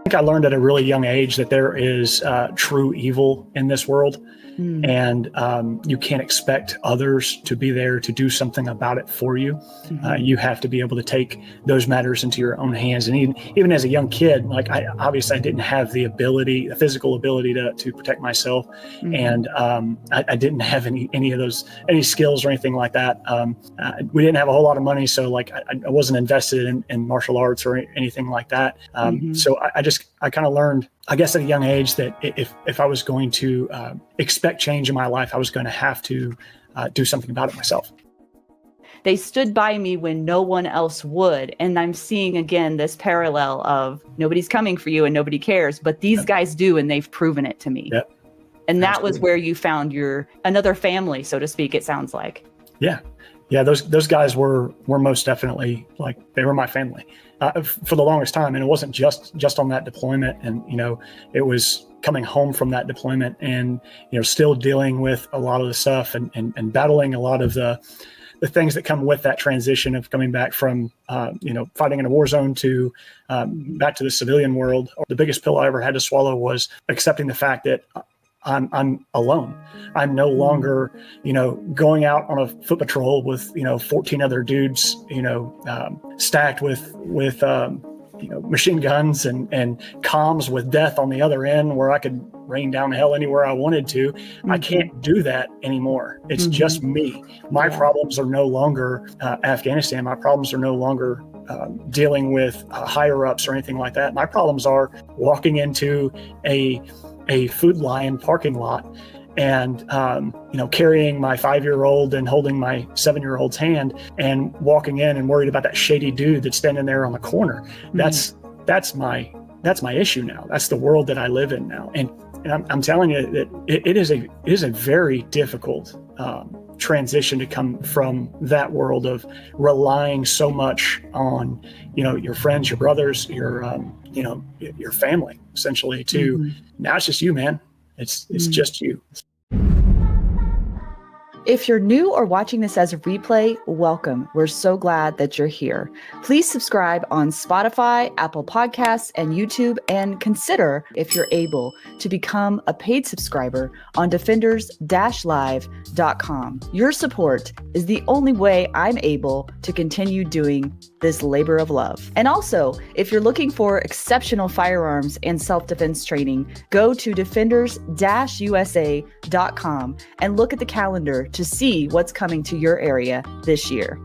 think I learned at a really young age that there is true evil in this world. And you can't expect others to be there to do something about it for you. You have to be able to take those matters into your own hands. And even as a young kid, like I didn't have the physical ability to protect myself. And I didn't have any skills or anything like that. We didn't have a whole lot of money. So like I wasn't invested in martial arts or anything like that. So I kind of learned, I guess at a young age, that if I was going to expect change in my life, I was going to have to do something about it myself. They stood by me when no one else would. And I'm seeing again this parallel of nobody's coming for you and nobody cares, but these guys do, and they've proven it to me. Yep. And that was where you found another family, so to speak, it sounds like. Yeah. Yeah, those guys were most definitely, like, they were my family for the longest time. And it wasn't just on that deployment. And, it was coming home from that deployment and, still dealing with a lot of the stuff and battling a lot of the things that come with that transition of coming back from, fighting in a war zone to back to the civilian world. The biggest pill I ever had to swallow was accepting the fact that I'm alone. I'm no longer, going out on a foot patrol with, 14 other dudes, stacked with machine guns and comms with death on the other end where I could rain down hell anywhere I wanted to. I can't do that anymore. It's just me. My problems are no longer Afghanistan. My problems are no longer dealing with higher ups or anything like that. My problems are walking into a Food Lion parking lot and, carrying my 5-year-old and holding my 7-year-old's hand and walking in and worried about that shady dude that's standing there on the corner. That's my issue now. That's the world that I live in now. And I'm telling you that it is a very difficult transition to come from that world of relying so much on, your friends, your brothers, your family, essentially, to now it's just you, man. It's just you. If you're new or watching this as a replay, welcome. We're so glad that you're here. Please subscribe on Spotify, Apple Podcasts, and YouTube, and consider, if you're able, to become a paid subscriber on defenders-live.com. Your support is the only way I'm able to continue doing this labor of love. And also, if you're looking for exceptional firearms and self-defense training, go to defenders-usa.com and look at the calendar to see what's coming to your area this year.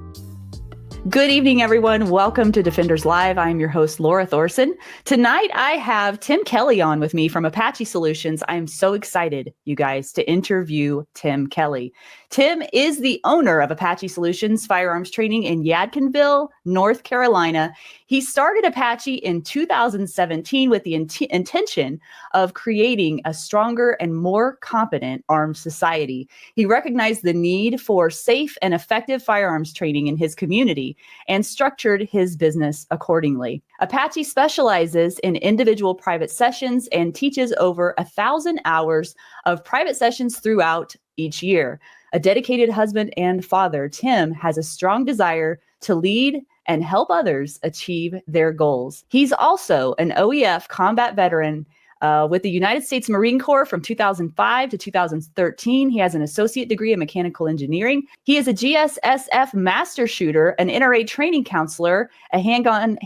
Good evening, everyone. Welcome to Defenders Live. I'm your host, Laura Thorson. Tonight, I have Tim Kelly on with me from Apache Solutions. I'm so excited, you guys, to interview Tim Kelly. Tim is the owner of Apache Solutions Firearms Training in Yadkinville, North Carolina. He started Apache in 2017 with the intention of creating a stronger and more competent armed society. He recognized the need for safe and effective firearms training in his community and structured his business accordingly. Apache specializes in individual private sessions and teaches over 1,000 hours of private sessions throughout each year. A dedicated husband and father, Tim has a strong desire to lead and help others achieve their goals. He's also an OEF combat veteran with the United States Marine Corps from 2005 to 2013. He has an associate degree in mechanical engineering. He is a GSSF master shooter, an NRA training counselor, a handgun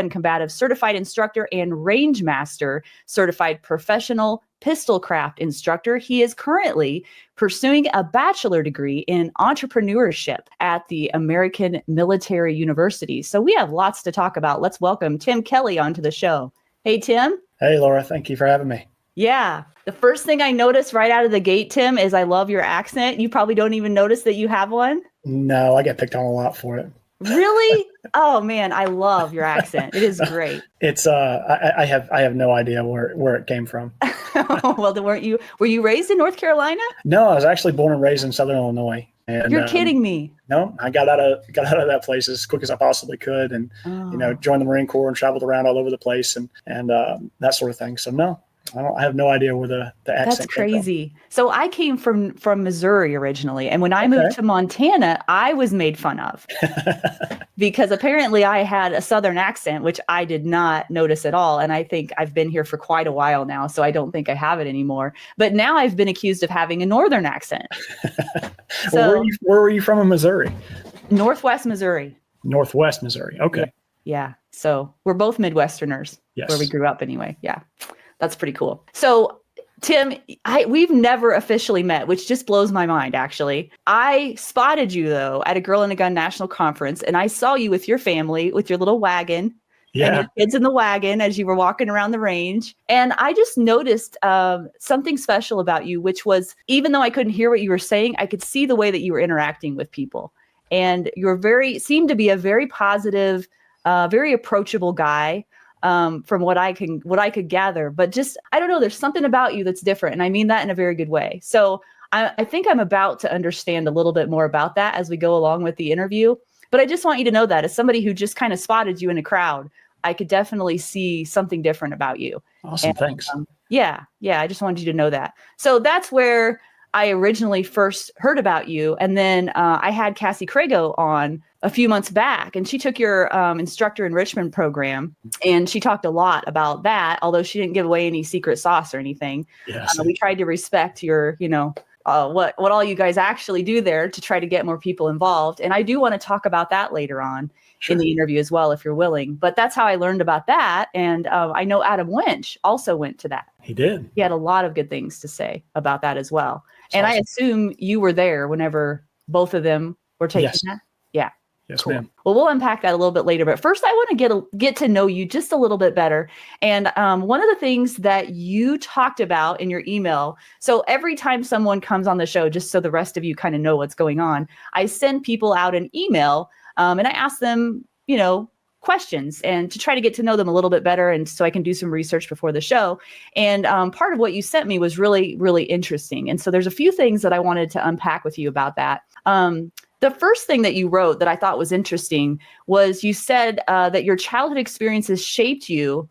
combative certified instructor, and range master certified professional pistol craft instructor. He is currently pursuing a bachelor degree in entrepreneurship at the American Military University. So we have lots to talk about. Let's welcome Tim Kelly onto the show. Hey, Tim. Hey, Laura. Thank you for having me. Yeah. The first thing I noticed right out of the gate, Tim, is I love your accent. You probably don't even notice that you have one. No, I get picked on a lot for it. Really? Oh man, I love your accent. It is great. It's I have no idea where it came from. Well, then were you raised in North Carolina? No, I was actually born and raised in Southern Illinois. And, you're kidding me. No, I got out of that place as quick as I possibly could, and joined the Marine Corps and traveled around all over the place and that sort of thing. So no, I have no idea where the accent That's came from. crazy. So I came from Missouri originally, and when I moved Okay. to Montana, I was made fun of because apparently I had a Southern accent, which I did not notice at all. And I think I've been here for quite a while now, so I don't think I have it anymore. But now I've been accused of having a Northern accent. Well, So where were you from in Missouri? Northwest Missouri. Northwest Missouri. Okay. Yeah. So we're both Midwesterners Yes. where we grew up anyway. Yeah. That's pretty cool. So Tim, we've never officially met, which just blows my mind, actually. I spotted you, though, at a Girl and a Gun National Conference, and I saw you with your family, with your little wagon, and your kids in the wagon as you were walking around the range. And I just noticed something special about you, which was, even though I couldn't hear what you were saying, I could see the way that you were interacting with people. And seemed to be a very positive, very approachable guy. From what I could gather, but just, I don't know, there's something about you that's different. And I mean that in a very good way. So I think I'm about to understand a little bit more about that as we go along with the interview. But I just want you to know that as somebody who just kind of spotted you in a crowd, I could definitely see something different about you. Awesome. And, thanks. Yeah. I just wanted you to know that. So that's where I originally first heard about you. And then I had Cassie Crago on a few months back, and she took your instructor enrichment program, and she talked a lot about that, although she didn't give away any secret sauce or anything. Yes. We tried to respect your, what all you guys actually do there to try to get more people involved. And I do want to talk about that later on in the interview as well, if you're willing. But that's how I learned about that. And I know Adam Winch also went to that. He did. He had a lot of good things to say about that as well. That's and awesome. I assume you were there whenever both of them were taking that? Yeah. Yes, cool. Ma'am. Well, we'll unpack that a little bit later. But first, I want to get to know you just a little bit better. And one of the things that you talked about in your email, so every time someone comes on the show, just so the rest of you kind of know what's going on, I send people out an email and I ask them, questions and to try to get to know them a little bit better. And so I can do some research before the show. And part of what you sent me was really, really interesting. And so there's a few things that I wanted to unpack with you about that. The first thing that you wrote that I thought was interesting was you said that your childhood experiences shaped your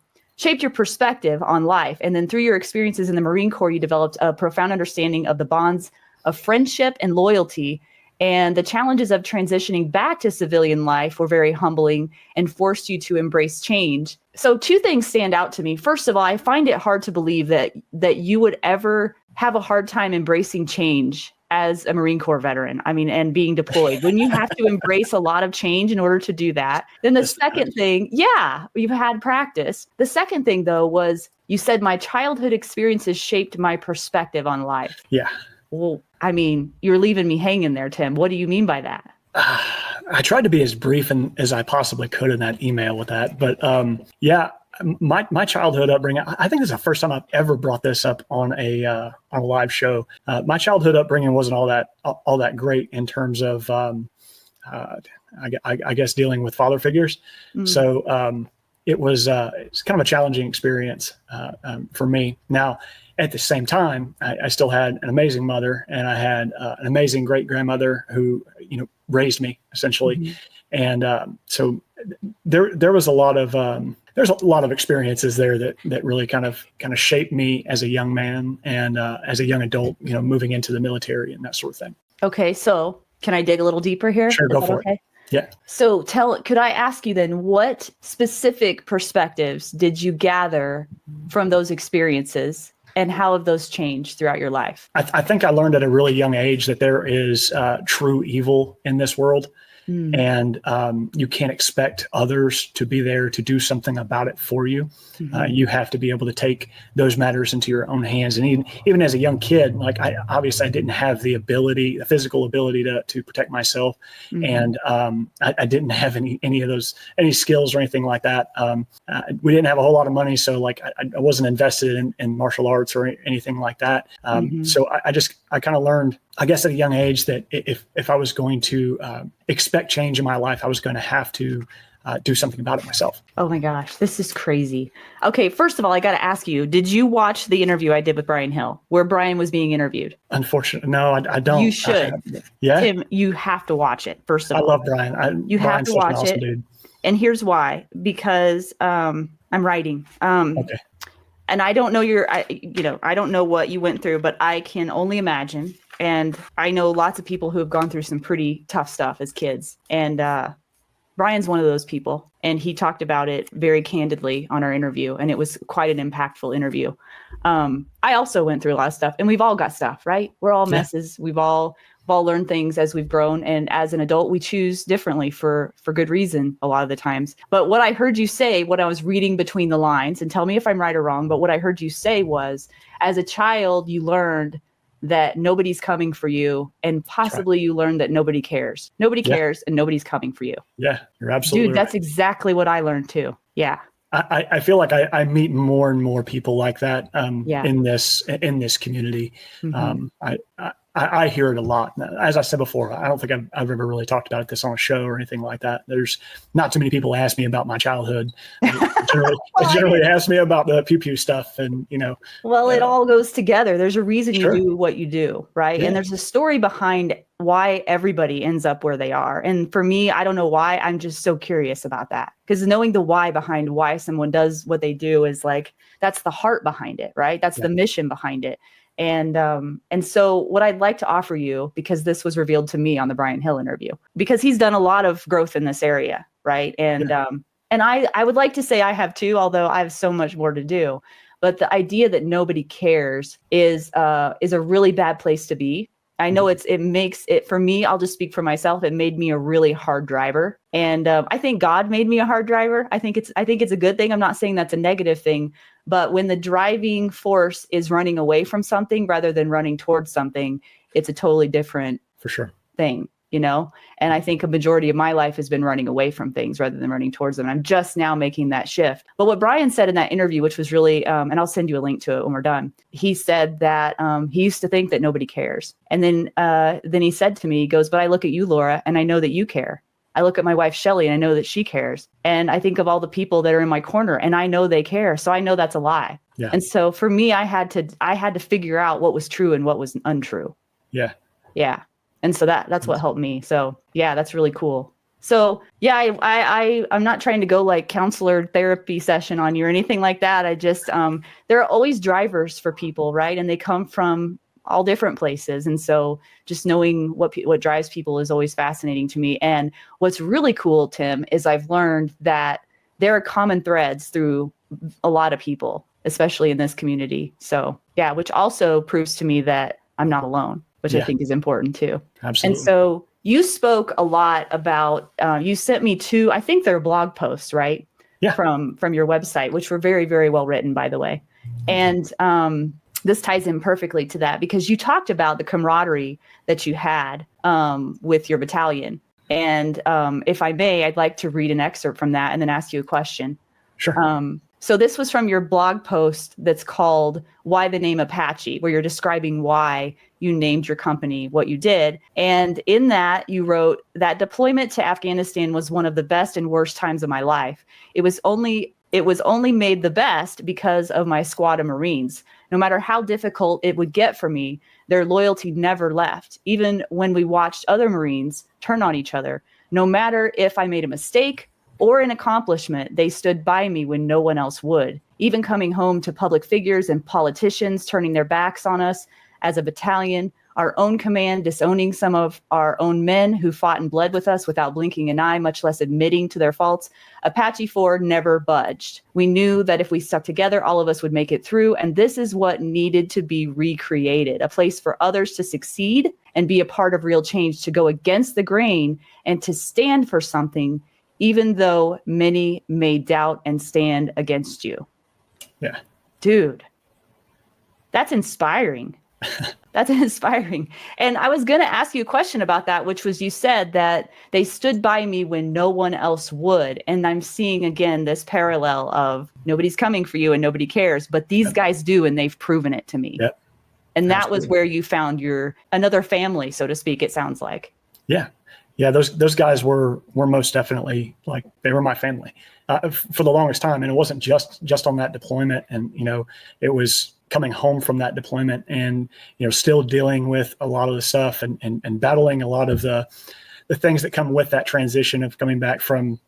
perspective on life. And then through your experiences in the Marine Corps, you developed a profound understanding of the bonds of friendship and loyalty. And the challenges of transitioning back to civilian life were very humbling and forced you to embrace change. So two things stand out to me. First of all, I find it hard to believe that you would ever have a hard time embracing change as a Marine Corps veteran. I mean, and being deployed. When you have to embrace a lot of change in order to do that. Then the second thing, you've had practice. The second thing, though, was you said my childhood experiences shaped my perspective on life. Yeah. Well, I mean, you're leaving me hanging there, Tim. What do you mean by that? I tried to be as brief as I possibly could in that email with that. But my childhood upbringing, I think this is the first time I've ever brought this up on a live show. My childhood upbringing wasn't all that great in terms of, I guess, dealing with father figures. Mm-hmm. So it's kind of a challenging experience for me. Now, at the same time, I still had an amazing mother, and I had an amazing great grandmother who, raised me essentially. Mm-hmm. And so there was a lot of there's a lot of experiences there that really kind of shaped me as a young man and as a young adult, moving into the military and that sort of thing. Okay, so can I dig a little deeper here? Sure, go for it. Yeah. So could I ask you then, what specific perspectives did you gather from those experiences? And how have those changed throughout your life? I think I learned at a really young age that there is true evil in this world. And you can't expect others to be there to do something about it for you. Mm-hmm. You have to be able to take those matters into your own hands. And even as a young kid, like I didn't have the physical ability to protect myself. Mm-hmm. And I didn't have any skills or anything like that. We didn't have a whole lot of money. So like I wasn't invested in martial arts or anything like that. Mm-hmm. So I kind of learned, I guess, at a young age that if I was going to expect change in my life, I was going to have to do something about it myself. Oh my gosh, this is crazy. Okay, first of all, I got to ask you, did you watch the interview I did with Brian Hill, where Brian was being interviewed? Unfortunately, no, I don't. You should. Yeah? Tim, you have to watch it, first of all. I love Brian. You have to watch awesome it. Dude. And here's why. Because I'm writing. Okay. And I don't know I don't know what you went through, but I can only imagine. And I know lots of people who have gone through some pretty tough stuff as kids. And Brian's one of those people. And he talked about it very candidly on our interview. And it was quite an impactful interview. I also went through a lot of stuff, and we've all got stuff, right? We're all messes. We've all learned things as we've grown. And as an adult, we choose differently for good reason a lot of the times. But what I heard you say when I was reading between the lines, and tell me if I'm right or wrong, but what I heard you say was, as a child, you learned that nobody's coming for you, and possibly you learned that nobody cares. Nobody cares, and nobody's coming for you. Yeah, you're absolutely Dude, that's exactly what I learned too. Yeah. I feel like I meet more and more people like that in this community. Mm-hmm. I hear it a lot. As I said before, I don't think I've ever really talked about this on a show or anything like that. There's not too many people ask me about my childhood. Generally ask me about the pew-pew stuff, and Well, it all goes together. There's a reason you do what you do, right? Yeah. And there's a story behind why everybody ends up where they are. And for me, I don't know why. I'm just so curious about that, because knowing the why behind why someone does what they do is like, that's the heart behind it, right? That's the mission behind it. And so what I'd like to offer you, because this was revealed to me on the Brian Hill interview, because he's done a lot of growth in this area, right? And I would like to say I have too, although I have so much more to do. But the idea that nobody cares is a really bad place to be. I know it makes it, for me, I'll just speak for myself, it made me a really hard driver. And I think God made me a hard driver. I think it's a good thing. I'm not saying that's a negative thing, but when the driving force is running away from something rather than running towards something, it's a totally different thing, And I think a majority of my life has been running away from things rather than running towards them. I'm just now making that shift. But what Brian said in that interview, which was really, and I'll send you a link to it when we're done. He said that he used to think that nobody cares. And then he said to me, he goes, but I look at you, Laura, and I know that you care. I look at my wife, Shelly, and I know that she cares. And I think of all the people that are in my corner, and I know they care. So I know that's a lie. Yeah. And so for me, I had to figure out what was true and what was untrue. Yeah. Yeah. And so that's what helped me. So yeah, that's really cool. So yeah, I'm not trying to go like counselor therapy session on you or anything like that. I just, there are always drivers for people, right? And they come from all different places. And so just knowing what drives people is always fascinating to me. And what's really cool, Tim, is I've learned that there are common threads through a lot of people, especially in this community. So yeah, which also proves to me that I'm not alone, which I think is important too. Absolutely. And so you spoke a lot about, you sent me two, I think they're blog posts, right? Yeah. From your website, which were very, very well written, by the way. And this ties in perfectly to that, because you talked about the camaraderie that you had with your battalion. And if I may, I'd like to read an excerpt from that and then ask you a question. Sure. So this was from your blog post that's called Why the Name Apache, where you're describing why you named your company what you did. And in that, you wrote that deployment to Afghanistan was one of the best and worst times of my life. It was only made the best because of my squad of Marines. No matter how difficult it would get for me, their loyalty never left, even when we watched other Marines turn on each other. No matter if I made a mistake or an accomplishment, they stood by me when no one else would. Even coming home to public figures and politicians turning their backs on us as a battalion, our own command disowning some of our own men who fought and bled with us without blinking an eye, much less admitting to their faults, Apache 4 never budged. We knew that if we stuck together, all of us would make it through, and this is what needed to be recreated, a place for others to succeed and be a part of real change, to go against the grain and to stand for something, even though many may doubt and stand against you. Yeah. Dude, that's inspiring. That's inspiring. And I was going to ask you a question about that, which was, you said that they stood by me when no one else would. And I'm seeing again this parallel of nobody's coming for you and nobody cares, but these guys do, and they've proven it to me. Yep. And that was where you found another family, so to speak, it sounds like. Yeah. Yeah, those guys were most definitely, like, they were my family for the longest time. And it wasn't just on that deployment. And, it was coming home from that deployment and, still dealing with a lot of the stuff and battling a lot of the the things that come with that transition of coming back from,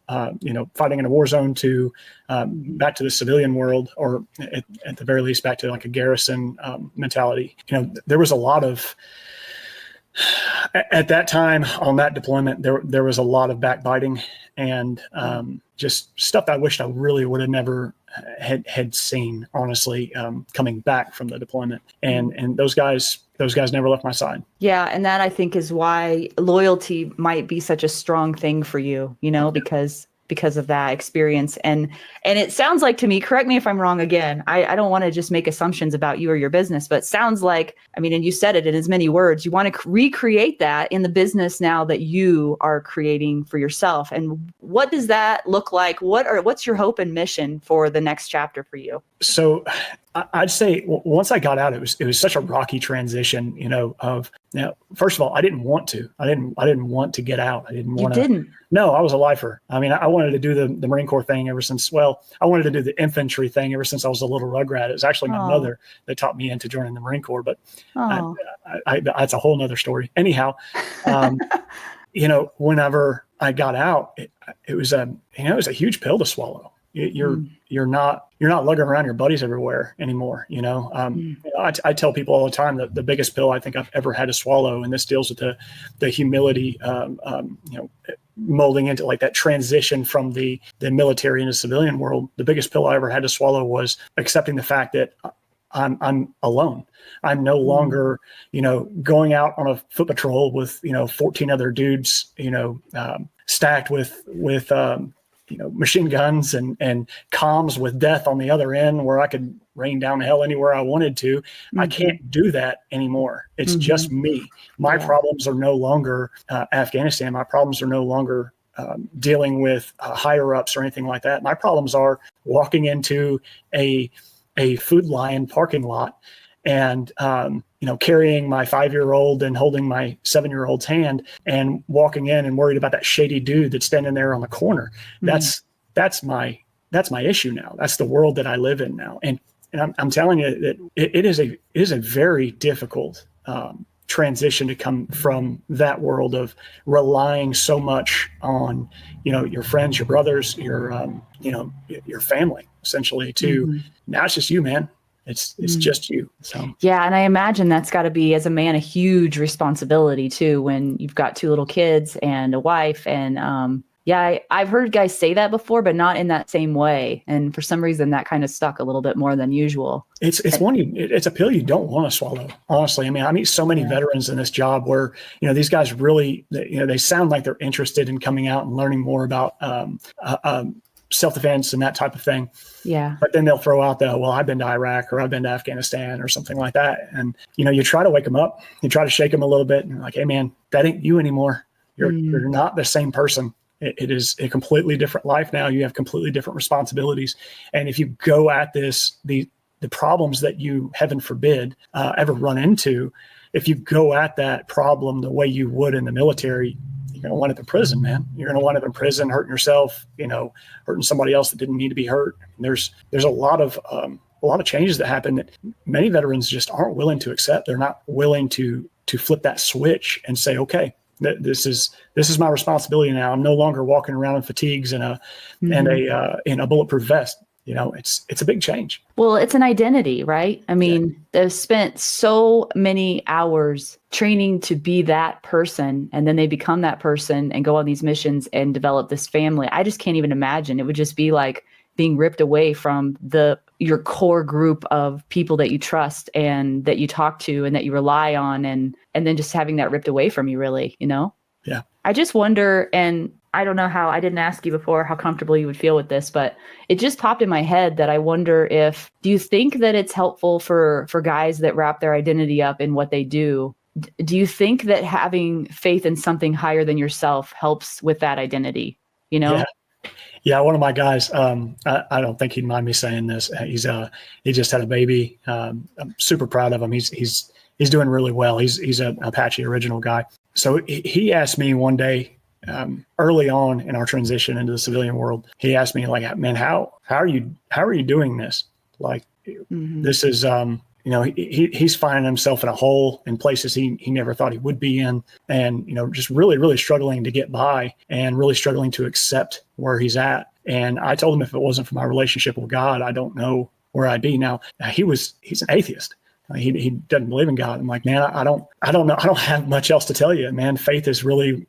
fighting in a war zone to back to the civilian world, or at the very least back to like a garrison mentality. There was a lot of, at that time on that deployment, there was a lot of backbiting and just stuff that I wished I really would have never had seen, honestly, coming back from the deployment. And those guys never left my side. Yeah. And that, I think, is why loyalty might be such a strong thing for you, because of that experience. And it sounds like to me, correct me if I'm wrong again, I don't want to just make assumptions about you or your business, but it sounds like, and you said it in as many words, you want to recreate that in the business now that you are creating for yourself. And what does that look like? What's your hope and mission for the next chapter for you? So I'd say once I got out, it was such a rocky transition, first of all, I didn't want to. I didn't want to get out. I didn't want to. You didn't? No, I was a lifer. I wanted to do the Marine Corps thing ever since, I wanted to do the infantry thing ever since I was a little rugrat. It was actually my mother that taught me into joining the Marine Corps, but that's a whole nother story. Anyhow, whenever I got out, it was a huge pill to swallow. You're not lugging around your buddies everywhere anymore. I tell people all the time that the biggest pill I think I've ever had to swallow, and this deals with the humility, molding into like that transition from the military into civilian world. The biggest pill I ever had to swallow was accepting the fact that I'm alone. I'm no longer, going out on a foot patrol with, 14 other dudes, stacked with machine guns and comms with death on the other end, where I could rain down hell anywhere I wanted to. Mm-hmm. I can't do that anymore. It's just me. My problems are no longer Afghanistan. My problems are no longer dealing with higher ups or anything like that. My problems are walking into a Food Lion parking lot and carrying my 5-year-old and holding my 7-year-old's hand and walking in and worried about that shady dude that's standing there on the corner. That's my issue now. That's the world that I live in now. And I'm telling you that it is a very difficult transition to come from that world of relying so much on, your friends, your brothers, your family, essentially, to now it's just you, man. It's just you. So yeah, and I imagine that's got to be, as a man, a huge responsibility too, when you've got 2 little kids and a wife. And I've heard guys say that before, but not in that same way. And for some reason, that kind of stuck a little bit more than usual. It's a pill you don't want to swallow. Honestly, I meet so many veterans in this job where these guys really they sound like they're interested in coming out and learning more about self-defense and that type of thing. Yeah. But then they'll throw out I've been to Iraq or I've been to Afghanistan or something like that. And, you try to wake them up, you try to shake them a little bit and you're like, hey man, that ain't you anymore. You're not the same person. It is a completely different life now. You have completely different responsibilities. And if you go at this, the problems that you, heaven forbid, ever run into, if you go at that problem the way you would in the military, you're going to wind up in prison, man. You're going to wind up in prison, hurting yourself, hurting somebody else that didn't need to be hurt. And there's a lot of changes that happen that many veterans just aren't willing to accept. They're not willing to flip that switch and say, okay, this is my responsibility now. I'm no longer walking around in fatigues and a bulletproof vest. It's a big change. Well, it's an identity, right? They've spent so many hours training to be that person, and then they become that person and go on these missions and develop this family. I just can't even imagine. It would just be like being ripped away from your core group of people that you trust and that you talk to and that you rely on, and then just having that ripped away from you, really, Yeah. I just wonder, and I don't know how, I didn't ask you before how comfortable you would feel with this, but it just popped in my head that I wonder do you think that it's helpful for guys that wrap their identity up in what they do? Do you think that having faith in something higher than yourself helps with that identity? Yeah, one of my guys, I don't think he'd mind me saying this. He just had a baby. I'm super proud of him. He's doing really well. He's an Apache original guy. So he asked me one day, early on in our transition into the civilian world, he asked me, like, man, how are you doing this? Like, this is, he's finding himself in a hole in places he never thought he would be in, and just really, really struggling to get by and really struggling to accept where he's at. And I told him, if it wasn't for my relationship with God, I don't know where I'd be. Now he's an atheist. He doesn't believe in God. I'm like, man, I don't know. I don't have much else to tell you, man. Faith is really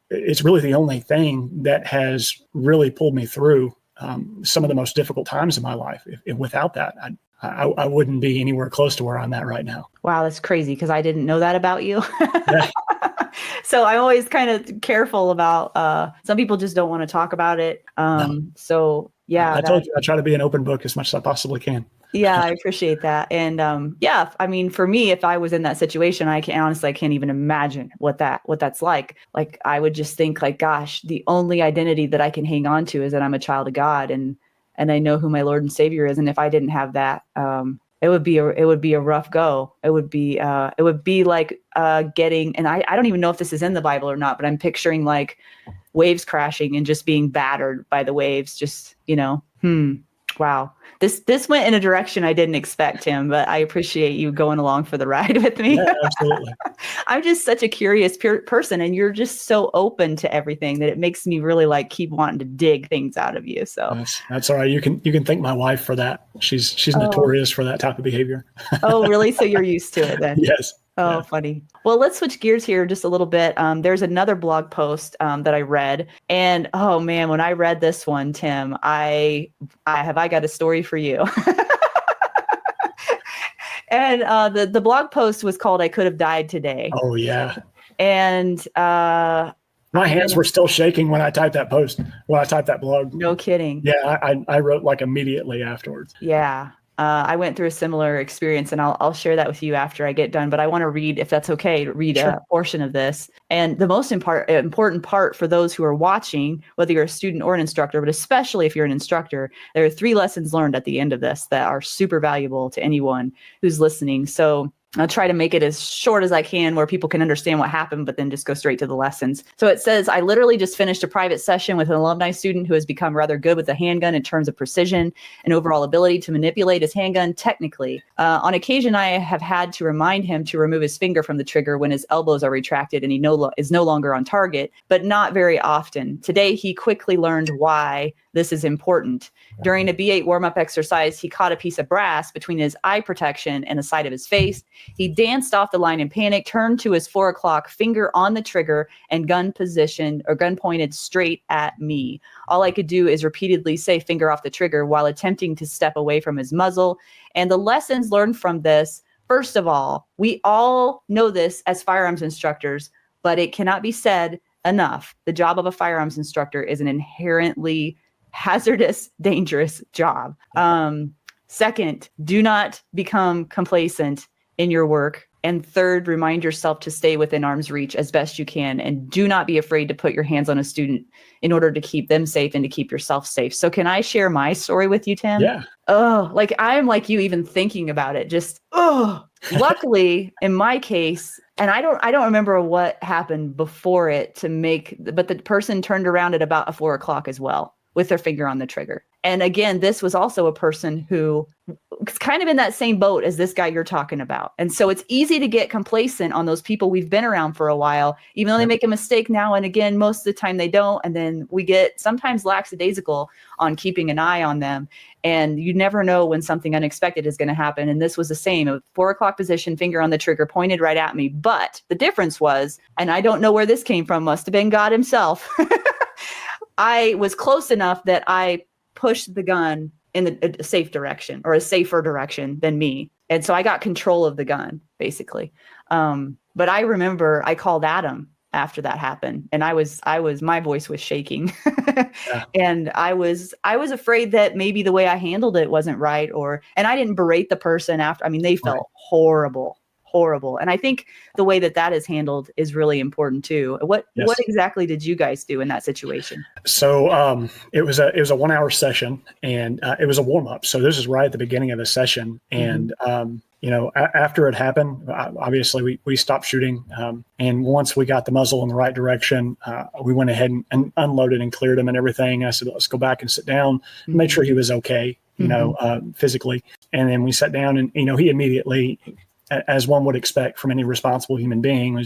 it's really the only thing that has really pulled me through some of the most difficult times in my life. If without that, I wouldn't be anywhere close to where I'm at right now. Wow, that's crazy, because I didn't know that about you. Yeah. So I'm always kind of careful about, some people just don't want to talk about it. So yeah. I told you, I try to be an open book as much as I possibly can. Yeah, I appreciate that. And I mean, for me, if I was in that situation, I can't even imagine what that's like. Like, I would just think like, gosh, the only identity that I can hang on to is that I'm a child of God, and I know who my Lord and Savior is. And if I didn't have that, it would be a rough go. It would be like getting, and I don't even know if this is in the Bible or not, but I'm picturing like waves crashing and just being battered by the waves. Just, wow. This went in a direction I didn't expect, Tim, but I appreciate you going along for the ride with me. Yeah, absolutely. I'm just such a curious person, and you're just so open to everything that it makes me really like keep wanting to dig things out of you. So that's all right. You can thank my wife for that. She's notorious for that type of behavior. Oh, really? So you're used to it then? Yes. Oh, yeah. Funny. Well, let's switch gears here just a little bit. There's another blog post that I read, and oh man, when I read this one, Tim, I got a story for you. And the blog post was called "I Could Have Died Today." Oh yeah. And my hands were still shaking when I typed that post. When I typed that blog. No kidding. Yeah, I wrote like immediately afterwards. Yeah. I went through a similar experience, and I'll share that with you after I get done. But I want to read, if that's okay, Sure. a portion of this. And the most important part for those who are watching, whether you're a student or an instructor, but especially if you're an instructor, there are 3 lessons learned at the end of this that are super valuable to anyone who's listening. So I'll try to make it as short as I can where people can understand what happened, but then just go straight to the lessons. So it says, I literally just finished a private session with an alumni student who has become rather good with the handgun in terms of precision and overall ability to manipulate his handgun technically. On occasion, I have had to remind him to remove his finger from the trigger when his elbows are retracted and he is no longer on target, but not very often. Today, he quickly learned why this is important. During a B8 warm-up exercise, he caught a piece of brass between his eye protection and the side of his face. He danced off the line in panic, turned to his 4 o'clock, finger on the trigger, and gun pointed straight at me. All I could do is repeatedly say finger off the trigger while attempting to step away from his muzzle. And the lessons learned from this, first of all, we all know this as firearms instructors, but it cannot be said enough. The job of a firearms instructor is an inherently hazardous, dangerous job. Second, do not become complacent in your work. And third, remind yourself to stay within arm's reach as best you can. And do not be afraid to put your hands on a student in order to keep them safe and to keep yourself safe. So can I share my story with you, Tim? Yeah. Oh, like I'm like you even thinking about it. Just, luckily in my case, and I don't remember what happened before it but the person turned around at about 4 o'clock as well, with their finger on the trigger. And again, this was also a person who was kind of in that same boat as this guy you're talking about. And so it's easy to get complacent on those people we've been around for a while, even though they make a mistake now and again, most of the time they don't. And then we get sometimes lackadaisical on keeping an eye on them. And you never know when something unexpected is going to happen. And this was the same, a 4 o'clock position, finger on the trigger, pointed right at me. But the difference was, and I don't know where this came from, must have been God himself. I was close enough that I pushed the gun in a safe direction, or a safer direction than me. And so I got control of the gun, basically. But I remember I called Adam after that happened, and my voice was shaking. Yeah. And I was afraid that maybe the way I handled it wasn't right, and I didn't berate the person after. I mean, they felt horrible. And I think the way that is handled is really important too. What exactly did you guys do in that situation? So it was a 1 hour session, and it was a warm up. So this is right at the beginning of the session. And, after it happened, obviously we stopped shooting. And once we got the muzzle in the right direction, we went ahead and unloaded and cleared him and everything. I said, let's go back and sit down and make sure he was okay. physically. And then we sat down and, he immediately, as one would expect from any responsible human being,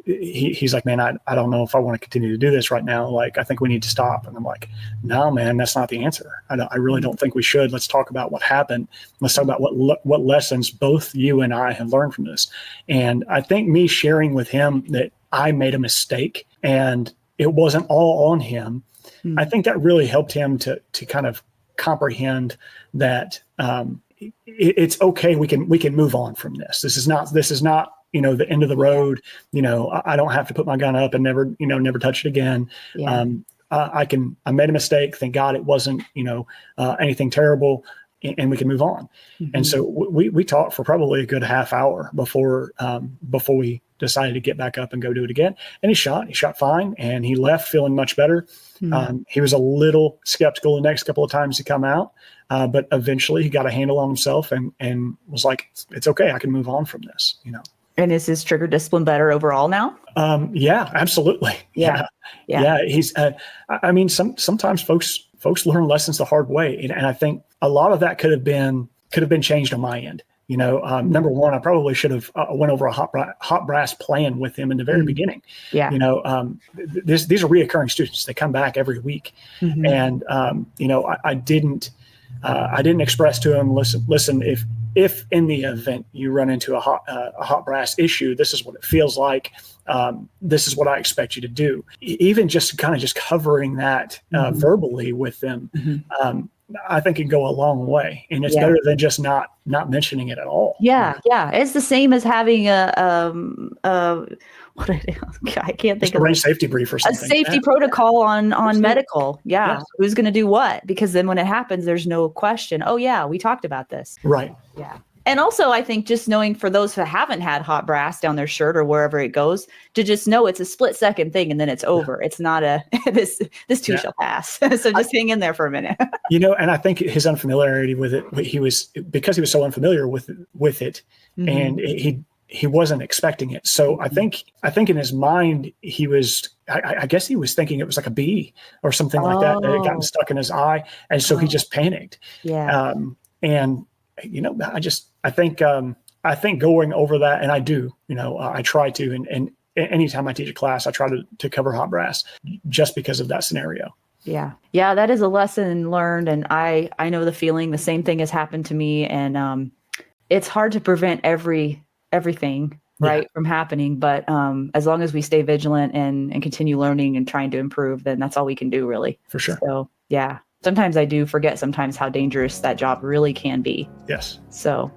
he's like, man, I don't know if I want to continue to do this right now. Like, I think we need to stop. And I'm like, no, man, that's not the answer. I really don't think we should. Let's talk about what happened. Let's talk about what lessons both you and I have learned from this. And I think me sharing with him that I made a mistake and it wasn't all on him, I think that really helped him to kind of comprehend that it's okay. We can move on from this. This is not the end of the road. I don't have to put my gun up and never touch it again. Yeah. I made a mistake. Thank God it wasn't, anything terrible, and we can move on. Mm-hmm. And so we talked for probably a good half hour before we decided to get back up and go do it again. And he shot fine, and he left feeling much better. Mm-hmm. He was a little skeptical the next couple of times he come out, but eventually he got a handle on himself and was like, it's okay. I can move on from this, And is his trigger discipline better overall now? Yeah, absolutely. Yeah. He's, sometimes folks learn lessons the hard way. And I think a lot of that could have been changed on my end. Number one, I probably should have went over a hot brass plan with him in the very beginning. Yeah. These are reoccurring students. They come back every week. Mm-hmm. And, I didn't express to him, listen, if in the event you run into a hot brass issue, this is what it feels like. This is what I expect you to do. Even just covering that verbally with them, I think it can go a long way, and it's better than just not mentioning it at all. Yeah. It's the same as having I can't think of a safety brief or something. A safety protocol on medical. Yeah. Yes. Who's going to do what? Because then when it happens, there's no question. Oh yeah, we talked about this. Right. Yeah. And also, I think just knowing for those who haven't had hot brass down their shirt or wherever it goes, to just know it's a split second thing and then it's over. It's not this too shall pass. So just hang in there for a minute. And I think his unfamiliarity with it, because he was so unfamiliar with it, and he wasn't expecting it. So I think in his mind he was, I guess he was thinking it was like a bee or something like that had gotten stuck in his eye, and so he just panicked. Yeah. I think going over that, and I do, I try to, and anytime I teach a class, I try to cover hot brass just because of that scenario. Yeah. Yeah. That is a lesson learned. And I know the feeling. The same thing has happened to me. And it's hard to prevent everything from happening. But as long as we stay vigilant and continue learning and trying to improve, then that's all we can do, really. For sure. So, yeah. Sometimes I do forget sometimes how dangerous that job really can be. Yes. So,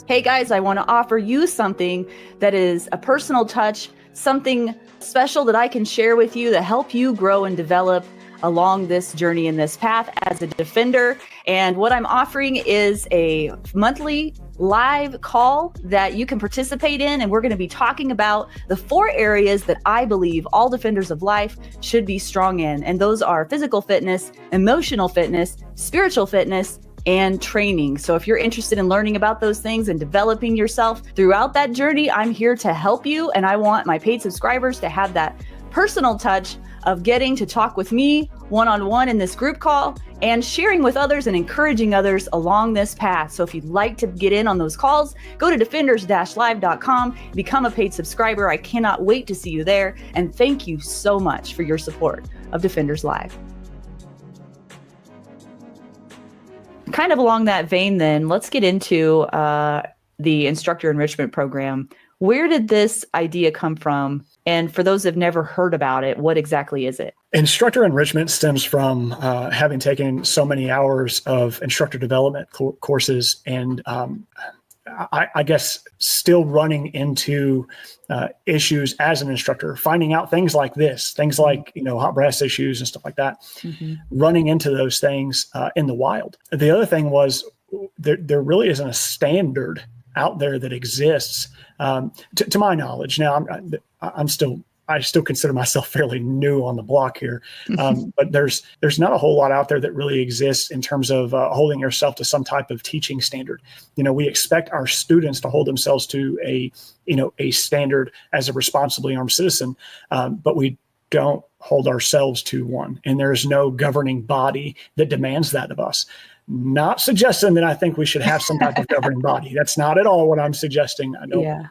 hey guys, I want to offer you something that is a personal touch, something special that I can share with you to help you grow and develop along this journey in this path as a defender. And what I'm offering is a monthly live call that you can participate in. And we're going to be talking about the 4 areas that I believe all defenders of life should be strong in. And those are physical fitness, emotional fitness, spiritual fitness, and training. So if you're interested in learning about those things and developing yourself throughout that journey, I'm here to help you. And I want my paid subscribers to have that personal touch of getting to talk with me one-on-one in this group call and sharing with others and encouraging others along this path. So if you'd like to get in on those calls, go to defenders-live.com, become a paid subscriber. I cannot wait to see you there. And thank you so much for your support of Defenders Live. Kind of along that vein then, let's get into the instructor enrichment program. Where did this idea come from? And for those who've never heard about it, what exactly is it? Instructor enrichment stems from having taken so many hours of instructor development courses and I guess still running into issues as an instructor, finding out things like this, things like, hot brass issues and stuff like that, running into those things in the wild. The other thing was there really isn't a standard out there that exists to my knowledge. Now I still consider myself fairly new on the block here, but there's not a whole lot out there that really exists in terms of holding yourself to some type of teaching standard. We expect our students to hold themselves to a standard as a responsibly armed citizen, but we don't hold ourselves to one, and there's no governing body that demands that of us. not suggesting that I think we should have some type of governing body. That's not at all what I'm suggesting. I know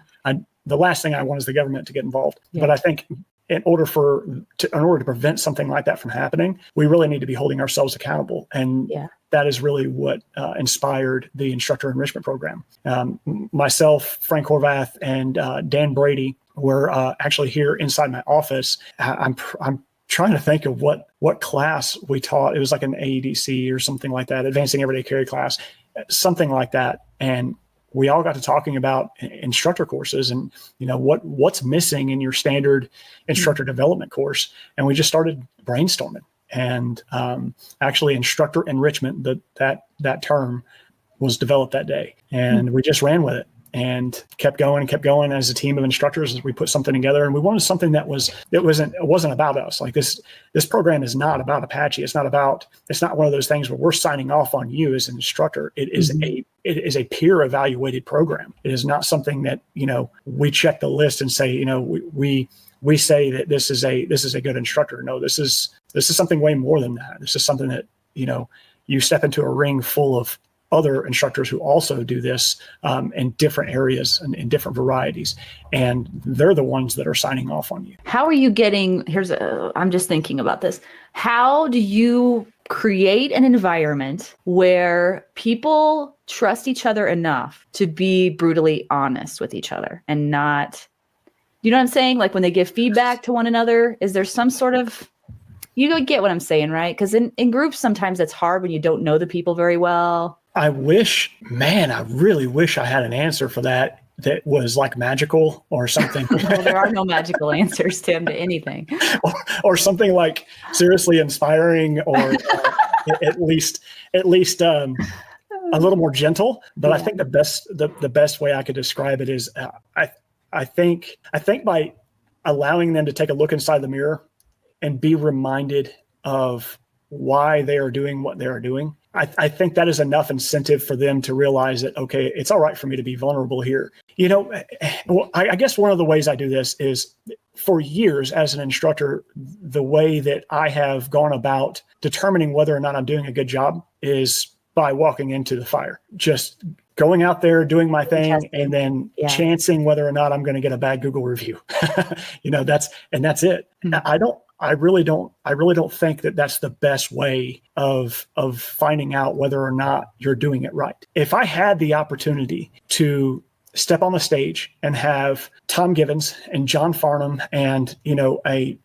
the last thing I want is the government to get involved. Yeah. But I think in order to prevent something like that from happening, we really need to be holding ourselves accountable. And that is really what inspired the instructor enrichment program. Myself, Frank Horvath, and Dan Brady were actually here inside my office. I'm trying to think of what class we taught. It was like an AEDC or something like that, advancing everyday carry class, something like that. And we all got to talking about instructor courses and, what's missing in your standard instructor development course. And we just started brainstorming. And actually instructor enrichment, that term was developed that day. And we just ran with it and kept going as a team of instructors as we put something together. And we wanted something it wasn't about us. Like this program is not about Apache. It's not one of those things where we're signing off on you as an instructor. It is a peer evaluated program. It is not something that, we check the list and say, we say that this is a good instructor. No, this is something way more than that. This is something that, you step into a ring full of other instructors who also do this in different areas and in different varieties. And they're the ones that are signing off on you. How are you getting, I'm just thinking about this. How do you create an environment where people trust each other enough to be brutally honest with each other and not, you know what I'm saying? Like when they give feedback to one another, is there some sort of, you get what I'm saying, right? Because in groups, sometimes it's hard when you don't know the people very well. I really wish I had an answer for that was like magical or something. Well, there are no magical answers, Tim, to anything. or something like seriously inspiring or at least a little more gentle. But I think the best way I could describe it is I think by allowing them to take a look inside the mirror and be reminded of why they are doing what they are doing. I think that is enough incentive for them to realize that, okay, it's all right for me to be vulnerable here. I guess one of the ways I do this is for years as an instructor, the way that I have gone about determining whether or not I'm doing a good job is by walking into the fire, just going out there, doing my thing, and then chancing whether or not I'm going to get a bad Google review. That's it. Mm-hmm. I really don't think that that's the best way of finding out whether or not you're doing it right. If I had the opportunity to step on the stage and have Tom Givens and John Farnham and, a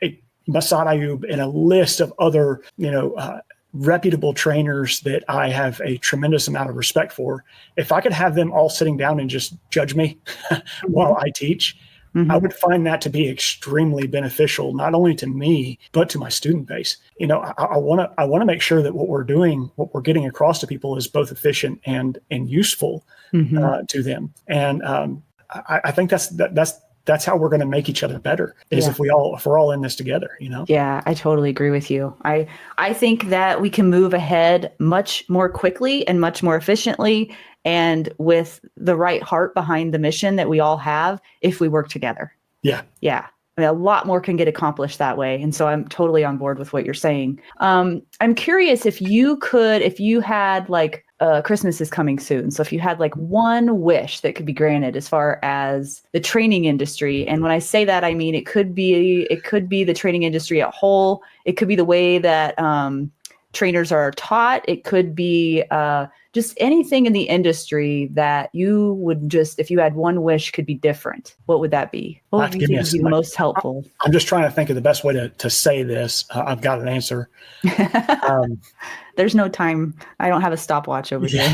Masad Ayub and a list of other, reputable trainers that I have a tremendous amount of respect for, if I could have them all sitting down and just judge me while I teach, I would find that to be extremely beneficial, not only to me, but to my student base. I want to make sure that what we're doing, what we're getting across to people is both efficient and useful to them. And I think that's how we're going to make each other better is if we're all in this together, Yeah, I totally agree with you. I think that we can move ahead much more quickly and much more efficiently and with the right heart behind the mission that we all have if we work together. Yeah. Yeah. I mean, a lot more can get accomplished that way. And so I'm totally on board with what you're saying. I'm curious if you had like, Christmas is coming soon. So if you had like one wish that could be granted as far as the training industry. And when I say that, I mean, it could be the training industry at whole. It could be the way that trainers are taught. It could be just anything in the industry that you would just, if you had one wish, could be different. What would that be? What would you think would be the most helpful? I'm just trying to think of the best way to say this. I've got an answer. There's no time. I don't have a stopwatch over here.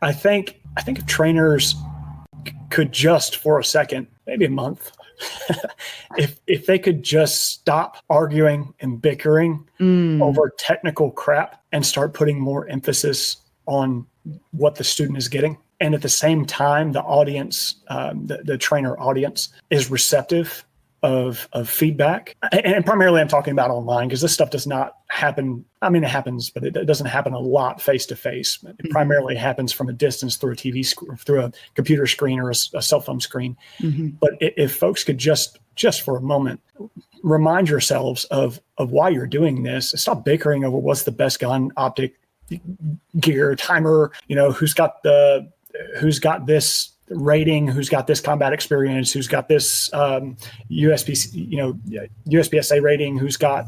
I think if trainers could just for a second, maybe a month, if they could just stop arguing and bickering over technical crap and start putting more emphasis on what the student is getting. And at the same time, the audience, the trainer audience is receptive of feedback. And primarily I'm talking about online because this stuff does not happen. I mean, it happens, but it doesn't happen a lot face to face. It primarily happens from a distance through a TV screen, through a computer screen or a cell phone screen. But if folks could just for a moment remind yourselves of why you're doing this, stop bickering over what's the best gun optic gear, timer, who's got this rating, who's got this combat experience, who's got this USPSA rating, who's got,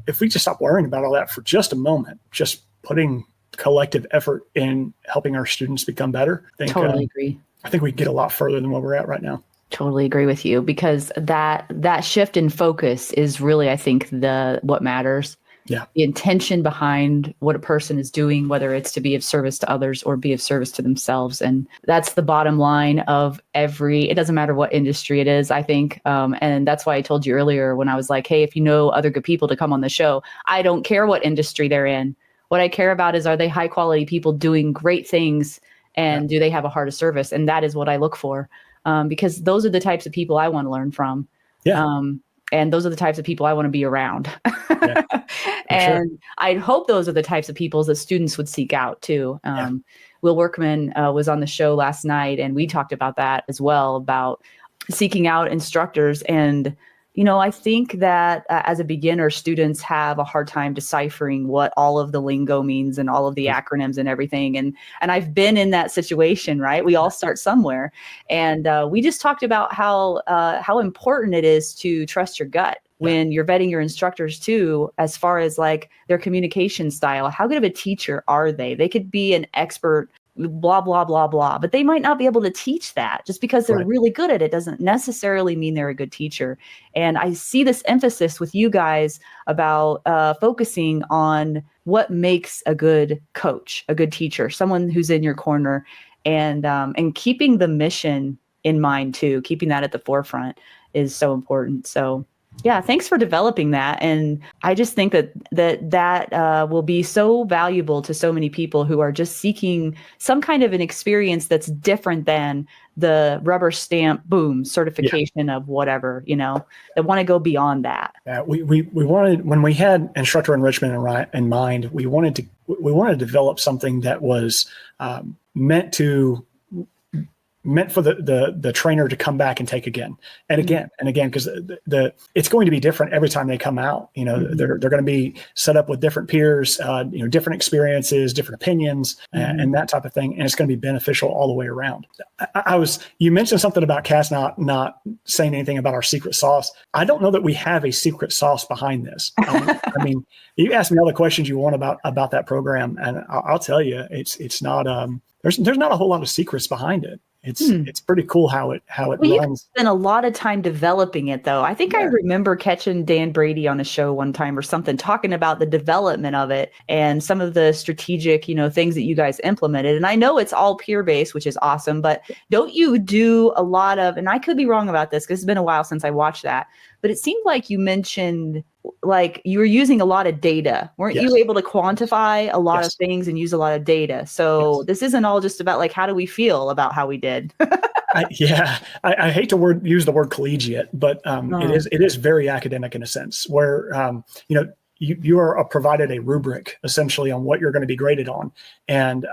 if we just stop worrying about all that for just a moment, just putting collective effort in helping our students become better, Totally agree. I think we get a lot further than where we're at right now. Totally agree with you, because that shift in focus is really, I think, what matters. Yeah. The intention behind what a person is doing, whether it's to be of service to others or be of service to themselves. And that's the bottom line of it doesn't matter what industry it is, I think. And that's why I told you earlier when I was like, hey, if you know other good people to come on the show, I don't care what industry they're in. What I care about is, are they high quality people doing great things, and do they have a heart of service? And that is what I look for, because those are the types of people I want to learn from. Yeah. And those are the types of people I want to be around. Yeah, and sure. I hope those are the types of people that students would seek out too. Will Workman was on the show last night, and we talked about that as well, about seeking out instructors. And, I think that as a beginner, students have a hard time deciphering what all of the lingo means and all of the acronyms and everything. And I've been in that situation, right? We all start somewhere. And we just talked about how important it is to trust your gut when you're vetting your instructors too, as far as like their communication style. How good of a teacher are they? They could be an expert, blah, blah, blah, blah, but they might not be able to teach that. Just because they're really good at it doesn't necessarily mean they're a good teacher. And I see this emphasis with you guys about focusing on what makes a good coach, a good teacher, someone who's in your corner, and keeping the mission in mind too. Keeping that at the forefront is so important. So yeah, thanks for developing that. And I just think that will be so valuable to so many people who are just seeking some kind of an experience that's different than the rubber stamp, boom, certification of whatever, that want to go beyond that. Yeah, we wanted, when we had instructor enrichment in mind, we wanted to develop something that was meant for the trainer to come back and take again and again and again, because it's going to be different every time they come out. They're going to be set up with different peers, different experiences, different opinions, and that type of thing, and it's going to be beneficial all the way around. You mentioned something about Cass not saying anything about our secret sauce. I don't know that we have a secret sauce behind this. I mean, you ask me all the questions you want about that program, and I'll tell you, it's not. There's not a whole lot of secrets behind it. It's pretty cool how it runs. You've spent a lot of time developing it, though. I think I remember catching Dan Brady on a show one time or something, talking about the development of it and some of the strategic, things that you guys implemented. And I know it's all peer-based, which is awesome, but don't you do a lot of, and I could be wrong about this because it's been a while since I watched that, but it seemed like you mentioned like you were using a lot of data. Weren't you able to quantify a lot of things and use a lot of data? So this isn't all just about like, how do we feel about how we did? I hate to use the word collegiate, but it is very academic in a sense where, you are provided a rubric essentially on what you're going to be graded on, and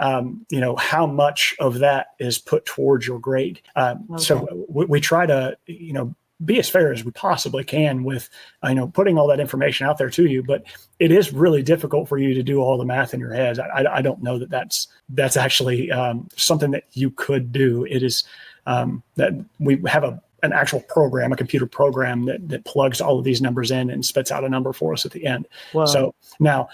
how much of that is put towards your grade. So we try to be as fair as we possibly can with putting all that information out there to you, but it is really difficult for you to do all the math in your head. I don't know that that's actually something that you could do. It is that we have an actual program, a computer program that plugs all of these numbers in and spits out a number for us at the end. Wow. So now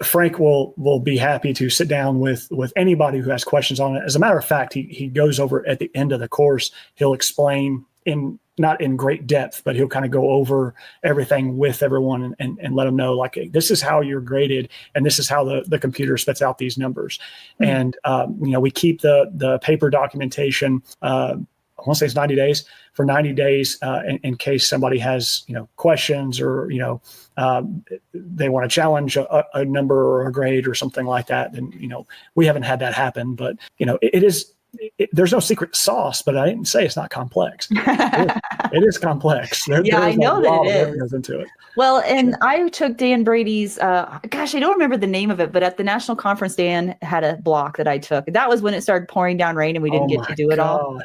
Frank will be happy to sit down with anybody who has questions on it. As a matter of fact, he goes over at the end of the course, he'll explain not in great depth, but he'll kind of go over everything with everyone and let them know, like, hey, this is how you're graded, and this is how the computer spits out these numbers. Mm-hmm. And, we keep the paper documentation, I want to say it's 90 days, for 90 days in case somebody has, questions or, they want to challenge a number or a grade or something like that. And, we haven't had that happen, but, there's no secret sauce, but I didn't say it's not complex. It is complex. I know that it is. Goes into it. Well, and I took Dan Brady's, I don't remember the name of it, but at the national conference, Dan had a block that I took. That was when it started pouring down rain and we didn't get to do it all.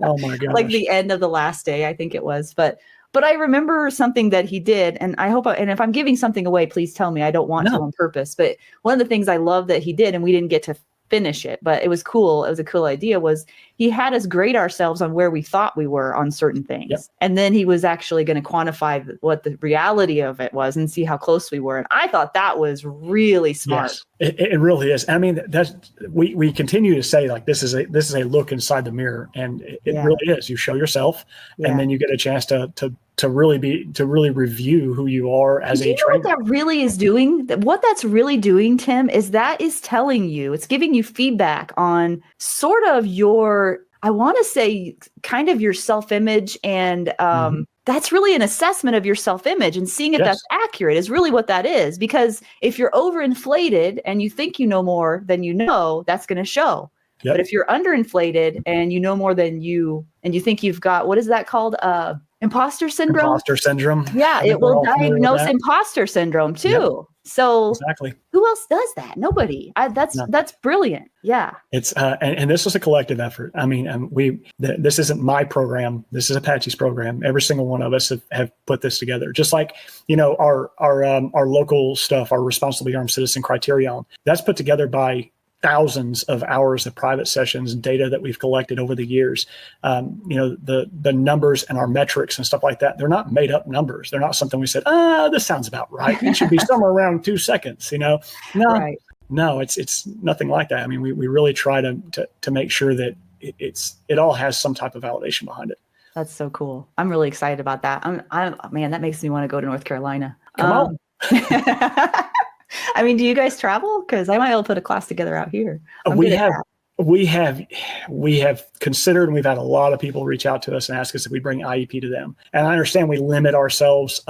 Oh my gosh. Like the end of the last day, I think it was. But But I remember something that he did, and and if I'm giving something away, please tell me. I don't want to on purpose. But one of the things I love that he did, and we didn't get to finish it, but it was cool. It was a cool idea, was he had us grade ourselves on where we thought we were on certain things. Yep. And then he was actually going to quantify what the reality of it was and see how close we were. And I thought that was really smart. Yes, it really is. I mean, we continue to say, like, this is a look inside the mirror, and it really is. You show yourself, and then you get a chance to really review who you are as a trainer. What that really is doing, what that's really doing, Tim, is that is telling you, it's giving you feedback on sort of your, I want to say, kind of your self-image, and that's really an assessment of your self-image, and seeing if that's accurate is really what that is. Because if you're overinflated and you think you know more than you know, that's going to show. Yep. But if you're underinflated and you know more than you, and you think you've got, what is that called? Imposter syndrome? Imposter syndrome. Yeah, it will diagnose imposter syndrome too. Yep. So exactly. Who else does that? Nobody. That's brilliant. Yeah. It's and this was a collective effort. I mean, this isn't my program. This is Apache's program. Every single one of us have put this together. Just like, our local stuff, our responsibly armed citizen criterion, that's put together by thousands of hours of private sessions and data that we've collected over the years. The numbers and our metrics and stuff like that, they're not made up numbers. They're not something we said, this sounds about right. It should be somewhere around 2 seconds, No, right. No, it's nothing like that. I mean, we really try to make sure that it all has some type of validation behind it. That's so cool. I'm really excited about that. Man, that makes me want to go to North Carolina. Come on. I mean, do you guys travel? Because I might be able to put a class together out here. We have considered, and we've had a lot of people reach out to us and ask us if we bring IEP to them. And I understand we limit ourselves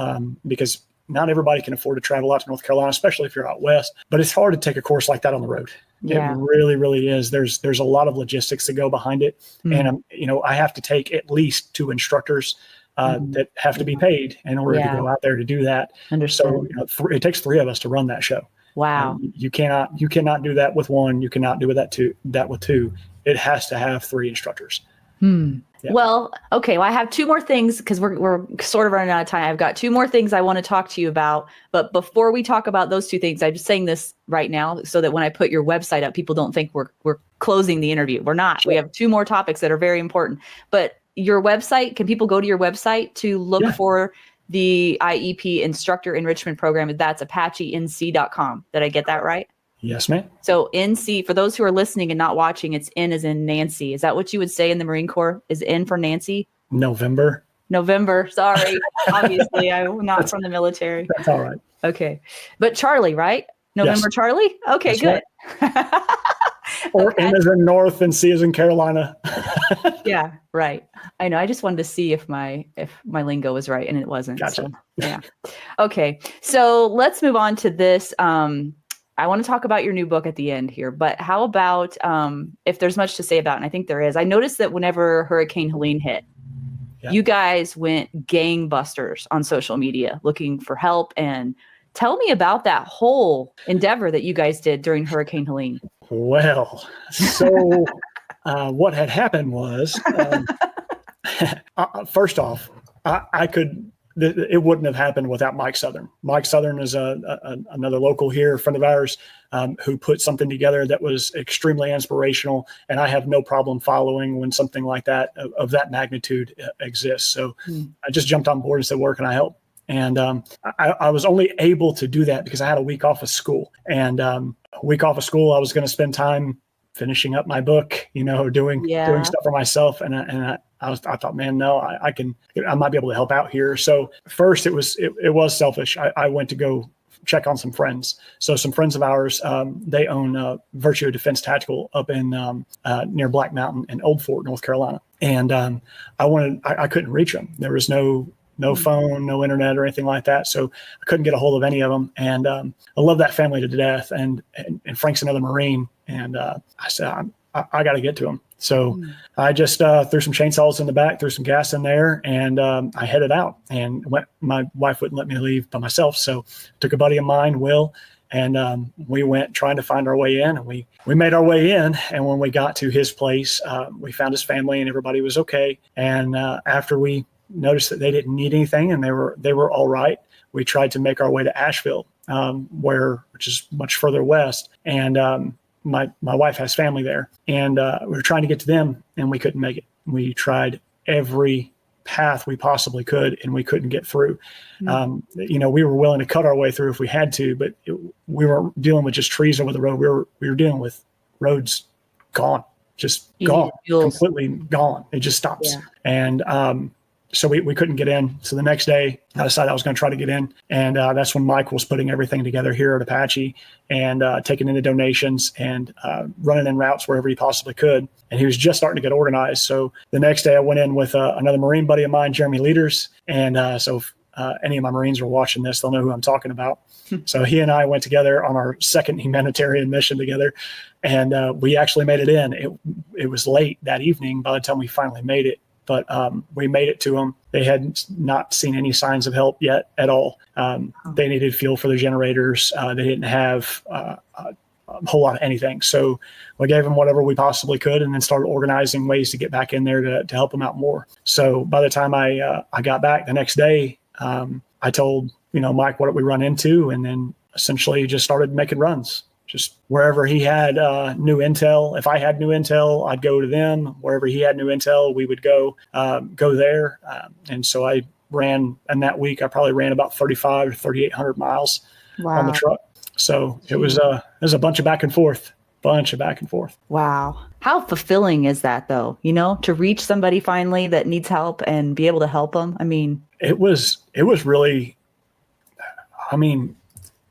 because not everybody can afford to travel out to North Carolina, especially if you're out west. But it's hard to take a course like that on the road. Yeah. It really, really is. There's a lot of logistics that go behind it. And, I have to take at least 2 instructors that have to be paid in order to go out there to do that. Understood. So it takes 3 of us to run that show. Wow. You cannot do that with 1. You cannot do that with 2. It has to have 3 instructors. Yeah. Well, okay. Well, I have 2 more things because we're sort of running out of time. I've got 2 more things I want to talk to you about. But before we talk about those 2 things, I'm just saying this right now so that when I put your website up, people don't think we're closing the interview. We're not. Sure. We have 2 more topics that are very important. But your website, can people go to your website to look for the IEP instructor enrichment program? That's ApacheNC.com. Did I get that right? Yes, ma'am. So NC, for those who are listening and not watching, it's N as in Nancy. Is that what you would say in the Marine Corps? Is N for Nancy? November. Sorry. Obviously, I'm not from the military. That's all right. Okay. But Charlie, right? November Charlie? Okay, that's good. Right. Or N as in North and C as in Carolina. Yeah, right. I know. I just wanted to see if my lingo was right, and it wasn't. Gotcha. So, yeah. Okay. So let's move on to this. I want to talk about your new book at the end here, but how about if there's much to say about it, and I think there is. I noticed that whenever Hurricane Helene hit, you guys went gangbusters on social media looking for help. And tell me about that whole endeavor that you guys did during Hurricane Helene. Well, so what had happened was, first off, it wouldn't have happened without Mike Southern. Mike Southern is another local here, a friend of ours, who put something together that was extremely inspirational. And I have no problem following when something like that, of that magnitude, exists. So I just jumped on board and said, where can I help? And I was only able to do that because I had a week off of school. And a week off of school, I was going to spend time finishing up my book, doing stuff for myself. And I thought, man, no, I might be able to help out here. So first it was selfish. I went to go check on some friends. So some friends of ours, they own Virtue Defense Tactical up in near Black Mountain in Old Fort, North Carolina. And I couldn't reach them. There was no phone, no internet or anything like that. So I couldn't get a hold of any of them. And I love that family to death. And Frank's another Marine. And I said, I got to get to him. So I just threw some chainsaws in the back, threw some gas in there, and I headed out. And my wife wouldn't let me leave by myself. So took a buddy of mine, Will, and we went trying to find our way in. And we made our way in. And when we got to his place, we found his family and everybody was okay. And after we noticed that they didn't need anything and they were all right. We tried to make our way to Asheville, which is much further west. And my wife has family there, and we were trying to get to them, and we couldn't make it. We tried every path we possibly could, and we couldn't get through. Mm-hmm. We were willing to cut our way through if we had to, but we weren't dealing with just trees over the road. We were dealing with roads gone, just gone, completely gone. It just stops. Yeah. And so we couldn't get in. So the next day I decided I was going to try to get in. And that's when Mike was putting everything together here at Apache and taking in the donations and running in routes wherever he possibly could. And he was just starting to get organized. So the next day I went in with another Marine buddy of mine, Jeremy Leaders. And so if any of my Marines are watching this, they'll know who I'm talking about. So he and I went together on our second humanitarian mission together. And we actually made it in. It was late that evening by the time we finally made it. But we made it to them. They had not seen any signs of help yet at all. They needed fuel for their generators. They didn't have a whole lot of anything. So we gave them whatever we possibly could and then started organizing ways to get back in there to help them out more. So by the time I got back the next day, I told Mike what we run into, and then essentially just started making runs. Just wherever he had new intel. If I had new intel, I'd go to them. Wherever he had new intel, we would go there. And so I ran, and that week I probably ran about 3,500 to 3,800 miles on the truck. So it was a bunch of back and forth. Wow. How fulfilling is that though? To reach somebody finally that needs help and be able to help them. I mean, it was really,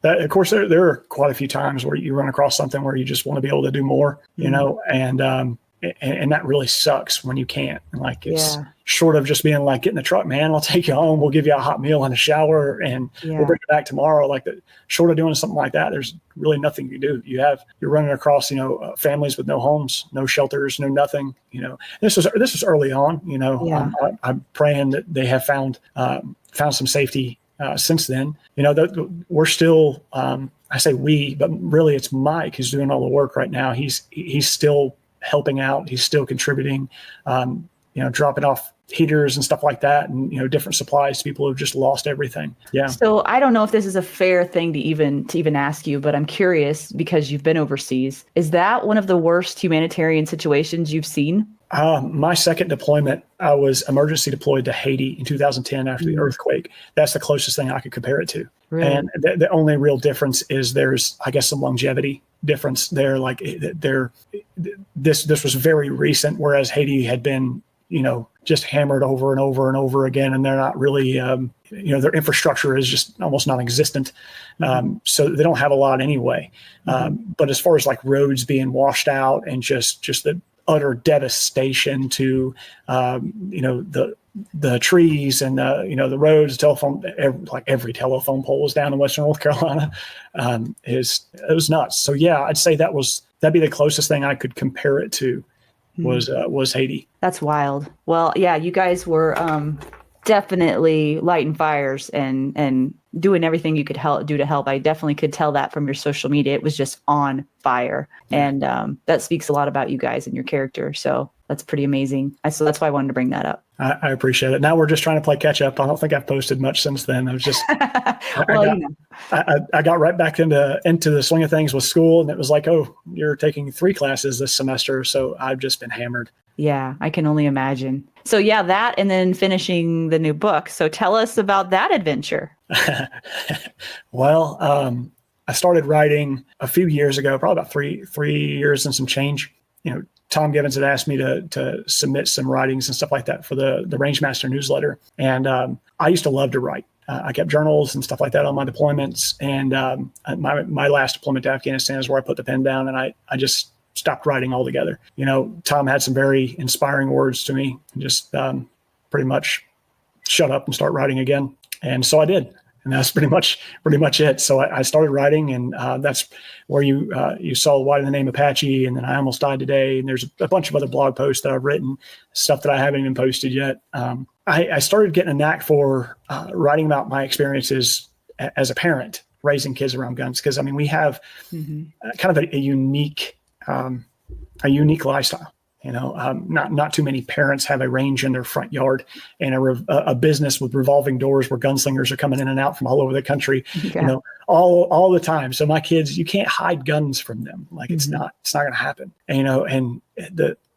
that, of course, there are quite a few times where you run across something where you just want to be able to do more, and that really sucks when you can't. Like it's short of just being like, get in the truck, man, I'll take you home. We'll give you a hot meal and a shower, and we'll bring it back tomorrow. Like short of doing something like that, there's really nothing you do. You're running across, families with no homes, no shelters, no nothing. This was early on. I'm praying that they have found some safety. Since then, we're still, I say we, but really it's Mike who's doing all the work right now. He's still helping out. He's still contributing, dropping off heaters and stuff like that, and different supplies to people who've just lost everything. Yeah. So I don't know if this is a fair thing to even ask you, but I'm curious because you've been overseas. Is that one of the worst humanitarian situations you've seen? My second deployment, I was emergency deployed to Haiti in 2010 after the earthquake. That's the closest thing I could compare it to. Really? And the only real difference is there's, I guess, some longevity difference there. Like this was very recent, whereas Haiti had been, just hammered over and over and over again. And they're not really, their infrastructure is just almost non-existent. So they don't have a lot anyway. But as far as like roads being washed out and just the utter devastation to, the trees and the roads, telephone, every telephone pole was down in Western North Carolina. It was nuts. So yeah, I'd say that'd be the closest thing I could compare it to was Haiti. That's wild. Well, yeah, you guys were definitely lighting fires and doing everything you could do to help. I definitely could tell that from your social media. It was just on fire. And that speaks a lot about you guys and your character. So that's pretty amazing. So that's why I wanted to bring that up. I appreciate it. Now we're just trying to play catch up. I don't think I've posted much since then. I was just, I got right back into the swing of things with school, and it was like, oh, you're taking 3 classes this semester. So I've just been hammered. Yeah, I can only imagine. So yeah, that, and then finishing the new book. So tell us about that adventure. Well, I started writing a few years ago, probably about three years and some change. Tom Gibbons had asked me to submit some writings and stuff like that for the Rangemaster newsletter. And I used to love to write. I kept journals and stuff like that on my deployments. And my last deployment to Afghanistan is where I put the pen down, and I just stopped writing altogether. Tom had some very inspiring words to me, and just pretty much shut up and start writing again. And so I did. And that's pretty much it. So I started writing, and that's where you saw Why the Name Apache, and then I Almost Died Today. And there's a bunch of other blog posts that I've written, stuff that I haven't even posted yet. I started getting a knack for writing about my experiences as a parent raising kids around guns, because we have kind of a unique lifestyle. Not too many parents have a range in their front yard and a business with revolving doors where gunslingers are coming in and out from all over the country, all the time. So my kids, you can't hide guns from them. Like it's not going to happen. And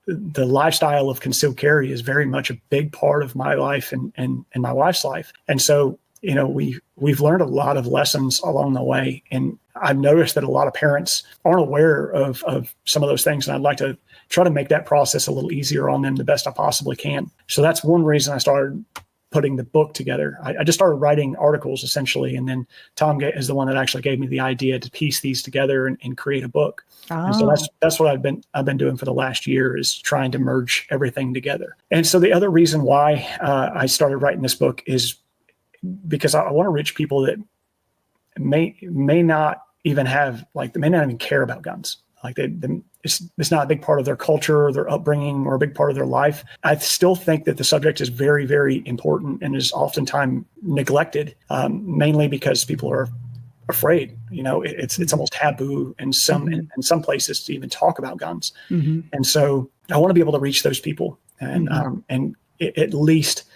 the lifestyle of concealed carry is very much a big part of my life and my wife's life. And so, we've learned a lot of lessons along the way. And I've noticed that a lot of parents aren't aware of some of those things. And I'd like to try to make that process a little easier on them the best I possibly can. So that's one reason I started putting the book together. I just started writing articles essentially. And then Tom is the one that actually gave me the idea to piece these together and create a book. Oh. And so that's what I've been doing for the last year, is trying to merge everything together. And so the other reason why I started writing this book is because I want to reach people that may not even care about guns. Like it's not a big part of their culture or their upbringing or a big part of their life. I still think that the subject is very, very important and is oftentimes neglected, mainly because people are afraid. It's almost taboo in some places to even talk about guns. And so I want to be able to reach those people and at least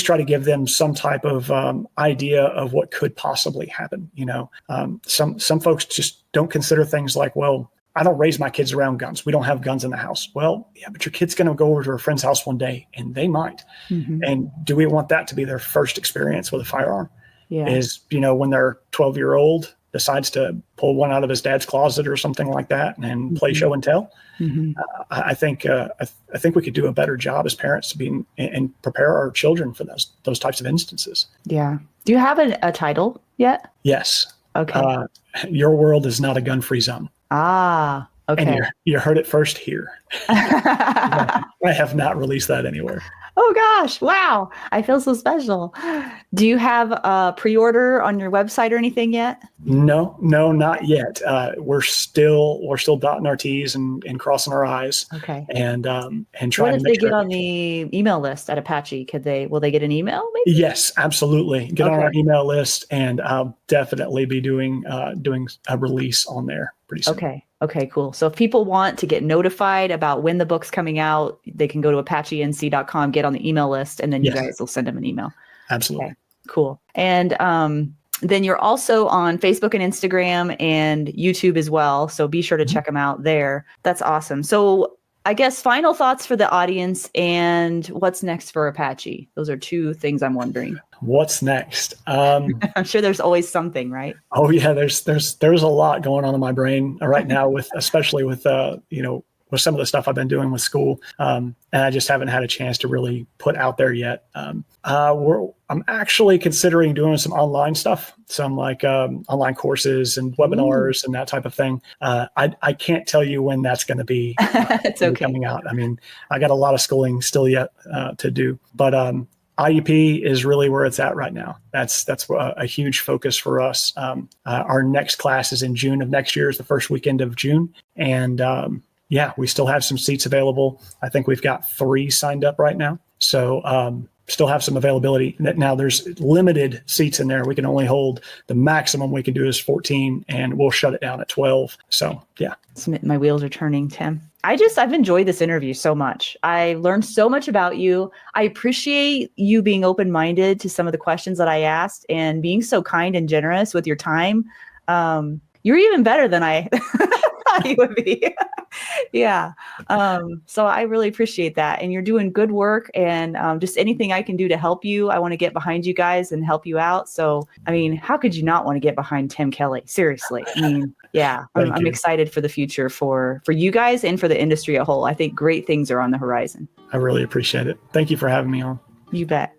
try to give them some type of idea of what could possibly happen. Some folks just don't consider things like, well, I don't raise my kids around guns. We don't have guns in the house. Well, yeah, but your kid's going to go over to a friend's house one day and they might. And do we want that to be their first experience with a firearm? Yeah. Is, when their 12-year-old decides to pull one out of his dad's closet or something like that and play show and tell? I think we could do a better job as parents to be and prepare our children for those types of instances. Yeah. Do you have a title yet? Yes. Okay. Your world is not a gun-free zone. Ah, okay. And you heard it first here. I have not released that anywhere. Oh gosh. Wow. I feel so special. Do you have a pre-order on your website or anything yet? No, not yet. We're still dotting our T's and crossing our I's. Okay. And trying what to if they get on the email list at Apache? Will they get an email maybe? Yes, absolutely. Get on our email list, and I'll definitely be doing a release on there pretty soon. Okay, cool. So if people want to get notified about when the book's coming out, they can go to ApacheNC.com, get on the email list, and then you guys will send them an email. Absolutely. Okay, cool. And then you're also on Facebook and Instagram and YouTube as well. So be sure to check them out there. That's awesome. So I guess final thoughts for the audience and what's next for Apache. Those are two things I'm wondering. What's next? I'm sure there's always something, right? Oh yeah, there's a lot going on in my brain right now especially with with some of the stuff I've been doing with school. And I just haven't had a chance to really put out there yet. I'm actually considering doing some online stuff, some like online courses and webinars and that type of thing. I can't tell you when that's going to be it's okay. coming out. I mean, I got a lot of schooling still yet to do, but IUP is really where it's at right now. That's a huge focus for us. Our next class is in June of next year, is the first weekend of June. And we still have some seats available. I think we've got 3 signed up right now. So still have some availability. Now there's limited seats in there. We can only hold, the maximum we can do is 14, and we'll shut it down at 12. So yeah. My wheels are turning, Tim. I've enjoyed this interview so much. I learned so much about you. I appreciate you being open-minded to some of the questions that I asked and being so kind and generous with your time. You're even better than I thought you would be. Yeah. So I really appreciate that. And you're doing good work, and just anything I can do to help you, I want to get behind you guys and help you out. So, I mean, how could you not want to get behind Tim Kelly? Seriously. I mean, yeah, I'm excited for the future for you guys and for the industry as a whole. I think great things are on the horizon. I really appreciate it. Thank you for having me on. You bet.